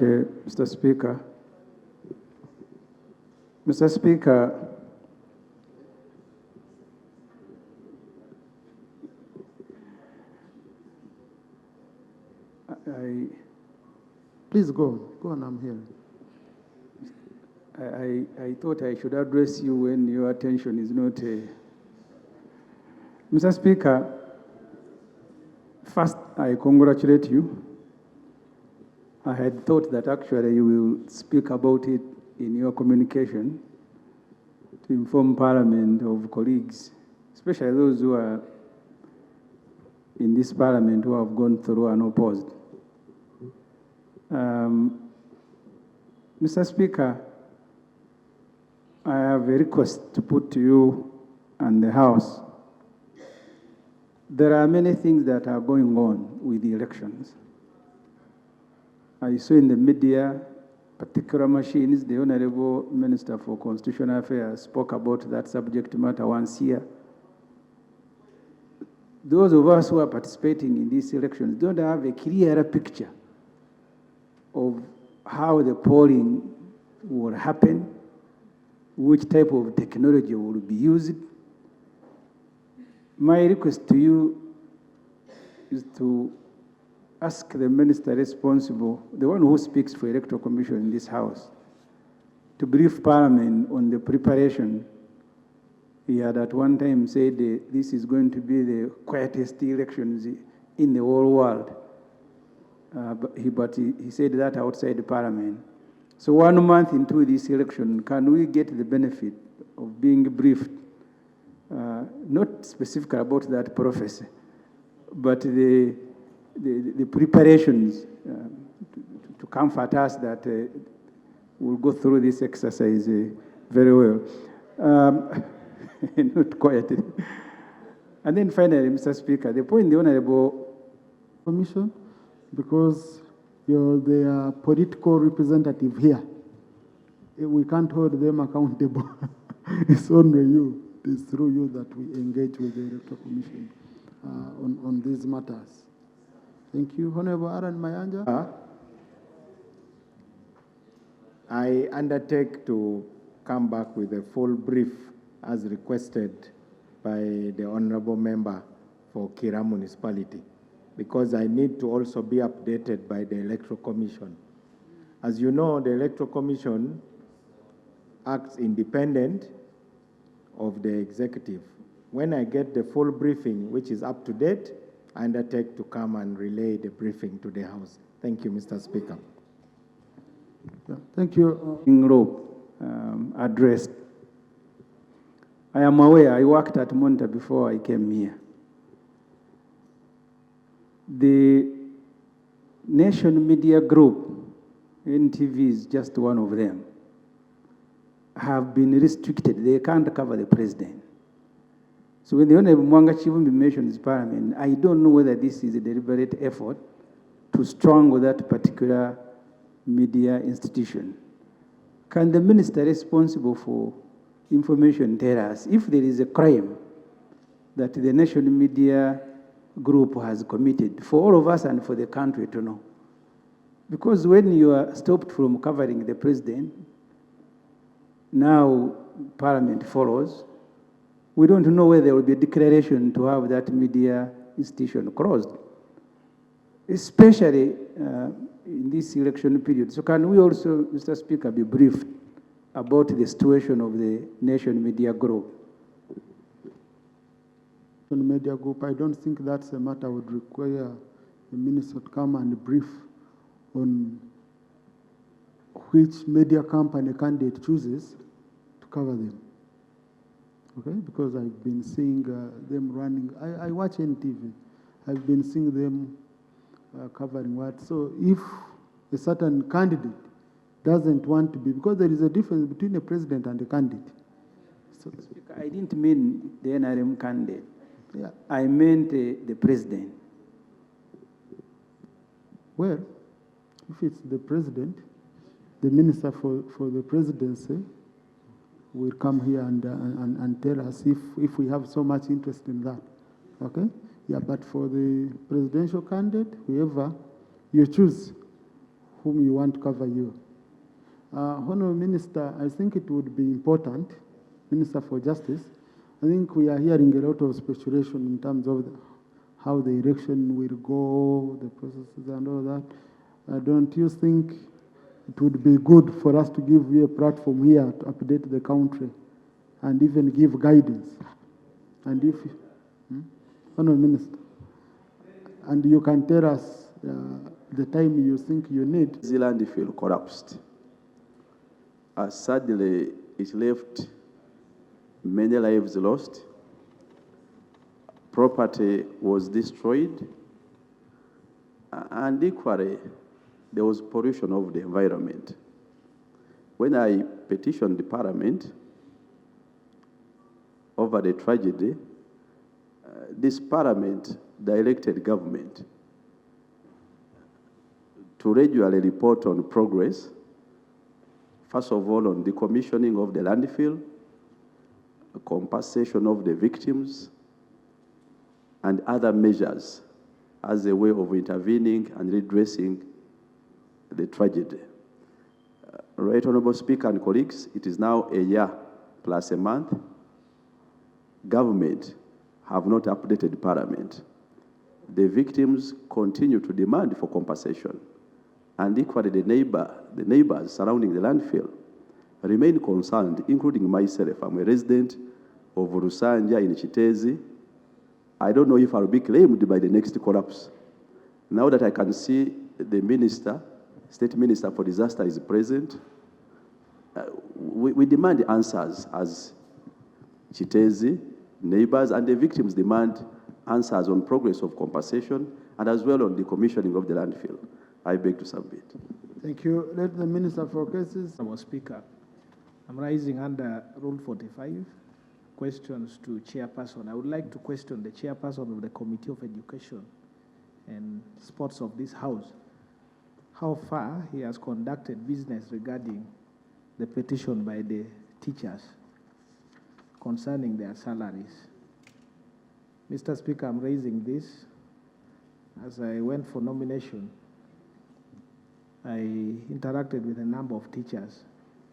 Mr. Speaker. Mr. Speaker, Please go on, I'm here. I thought I should address you when your attention is not. Mr. Speaker, first, I congratulate you. I had thought that actually you will speak about it in your communication to inform Parliament of colleagues, especially those who are in this Parliament who have gone through unopposed. Mr. Speaker, I have a request to put to you and the House. There are many things that are going on with the elections. I saw in the media particular machines. The Honorable Minister for Constitutional Affairs spoke about that subject matter once here. Those of us who are participating in these elections don't have a clearer picture of how the polling will happen, which type of technology will be used. My request to you is to ask the minister responsible, the one who speaks for Electoral Commission in this House, to brief Parliament on the preparation. He had at one time said this is going to be the quietest elections in the whole world. But he said that outside the Parliament. So 1 month into this election, can we get the benefit of being briefed, not specifically about that prophecy, but the preparations to comfort us that we'll go through this exercise very well. Not quietly. And then finally, Mr. Speaker, the point the Honorable Commission, because you're their political representative here. We can't hold them accountable. It's only you. It's through you that we engage with the Electoral Commission on these matters. Thank you. Honorable Aaron Mayanja. I undertake to come back with a full brief as requested by the Honorable Member for Kira Municipality, because I need to also be updated by the Electoral Commission. As you know, the Electoral Commission acts independent of the executive. When I get the full briefing, which is up to date, I undertake to come and relay the briefing to the House. Thank you, Mr. Speaker. Yeah, thank you. Addressed. I am aware, I worked at Monta before I came here. The Nation Media Group, NTV is just one of them, have been restricted. They can't cover the president. So when the Honorable Mwanga Chivumbi mentions Parliament, I don't know whether this is a deliberate effort to strangle that particular media institution. Can the minister responsible for information tell us if there is a crime that the Nation Media Group has committed, for all of us and for the country to know? Because when you are stopped from covering the president, now Parliament follows, we don't know whether there will be a declaration to have that media institution closed, especially in this election period. So can we also, Mr. Speaker, be briefed about the situation of the Nation Media Group? Media Group, I don't think that's a matter would require the minister to come and brief on which media company candidate chooses to cover them. Okay, because I've been seeing them running. I watch NTV. I've been seeing them covering what. So if a certain candidate doesn't want to be, because there is a difference between a president and a candidate. So, Speaker, I didn't mean the NRM candidate. Yeah. I meant the president. Well, if it's the president, the minister for the presidency will come here and tell us if we have so much interest in that. Okay? Yeah, but for the presidential candidate, whoever you choose, whom you want to cover you. Honourable Minister, I think it would be important, Minister for Justice, I think we are hearing a lot of speculation in terms of how the election will go, the processes and all that. Don't you think it would be good for us to give you a platform here to update the country and even give guidance? And if, Honourable Minister, and you can tell us the time you think you need. The landfill collapsed. Sadly, it left many lives lost. Property was destroyed. And equally, there was pollution of the environment. When I petitioned the Parliament over the tragedy, this Parliament directed government to regularly report on progress, first of all on the decommissioning of the landfill, compensation of the victims, and other measures as a way of intervening and redressing the tragedy. Right Honourable Speaker and colleagues, it is now a year plus a month. Government have not updated Parliament. The victims continue to demand for compensation. And equally, the neighbors surrounding the landfill remain concerned, including myself. I'm a resident of Rusanja in Chitezi. I don't know if I'll be claimed by the next collapse. Now that I can see the minister, State Minister for Disaster is present, we demand answers as Chitezi, neighbors, and the victims demand answers on progress of compensation and as well on the decommissioning of the landfill. I beg to submit. Thank you. Let the Minister for Cases. Mr. Speaker, I'm rising under Rule 45, questions to Chairperson. I would like to question the Chairperson of the Committee of Education and Sports of this House, how far he has conducted business regarding the petition by the teachers concerning their salaries. Mr. Speaker, I'm raising this as I went for nomination. I interacted with a number of teachers,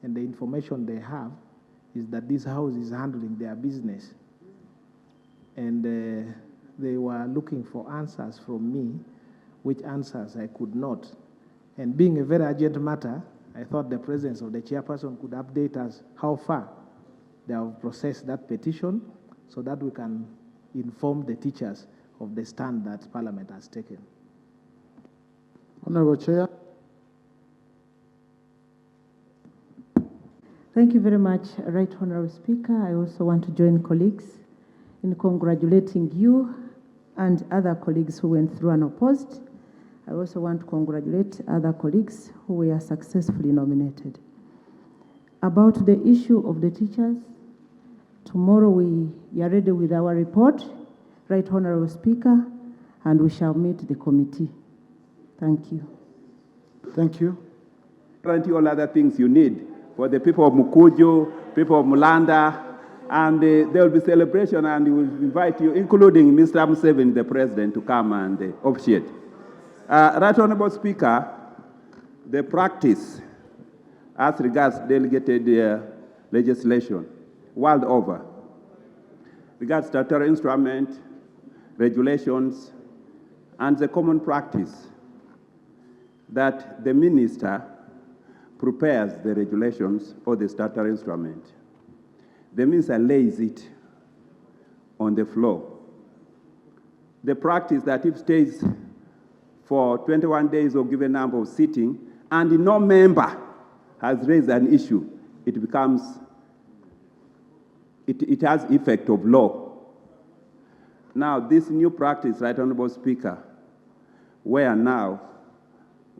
and the information they have is that this house is handling their business. And they were looking for answers from me, which answers I could not. And being a very urgent matter, I thought the presence of the chairperson could update us how far they have processed that petition so that we can inform the teachers of the stand that Parliament has taken. Honourable Chair. Thank you very much, Right Honourable Speaker. I also want to join colleagues in congratulating you and other colleagues who went through unopposed. I also want to congratulate other colleagues who were successfully nominated. About the issue of the teachers, tomorrow we are ready with our report, Right Honourable Speaker, and we shall meet the committee. Thank you. Thank you. Guarantee all other things you need for the people of Mukuju, people of Mulanda, and there will be celebration, and we will invite you, including Mr. Museveni, the president, to come and officiate. Right Honourable Speaker, the practice as regards delegated legislation world over, regards statutory instrument, regulations, and the common practice that the minister prepares the regulations or the statutory instrument. The minister lays it on the floor. The practice that if stays for 21 days or given number of sitting and no member has raised an issue, it becomes, it has effect of law. Now, this new practice, Right Honourable Speaker, where now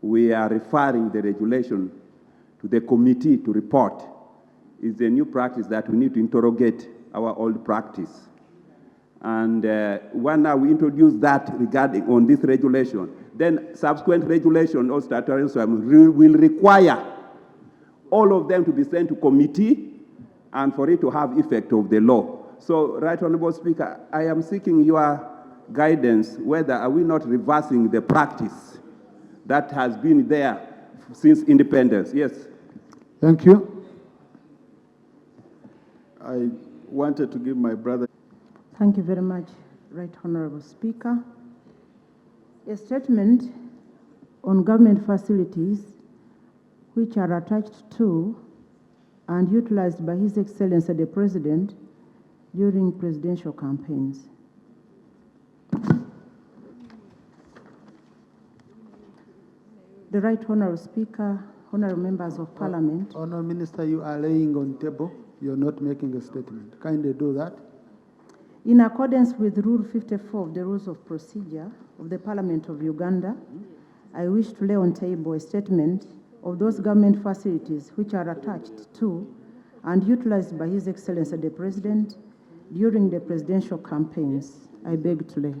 we are referring the regulation to the committee to report, is a new practice that we need to interrogate our old practice. And when now we introduce that regarding on this regulation, then subsequent regulation or statutory instrument will require all of them to be sent to committee and for it to have effect of the law. So, Right Honourable Speaker, I am seeking your guidance whether are we not reversing the practice that has been there since independence. Yes. Thank you. I wanted to give my brother. Thank you very much, Right Honorable Speaker. A statement on government facilities which are attached to and utilized by His Excellency the President during presidential campaigns. The Right Honorable Speaker, honorable members of Parliament. Honourable Minister, you are laying on table. You're not making a statement. Kindly do that. In accordance with Rule 54 of the Rules of Procedure of the Parliament of Uganda, I wish to lay on table a statement of those government facilities which are attached to and utilized by His Excellency the President during the presidential campaigns. I beg to lay.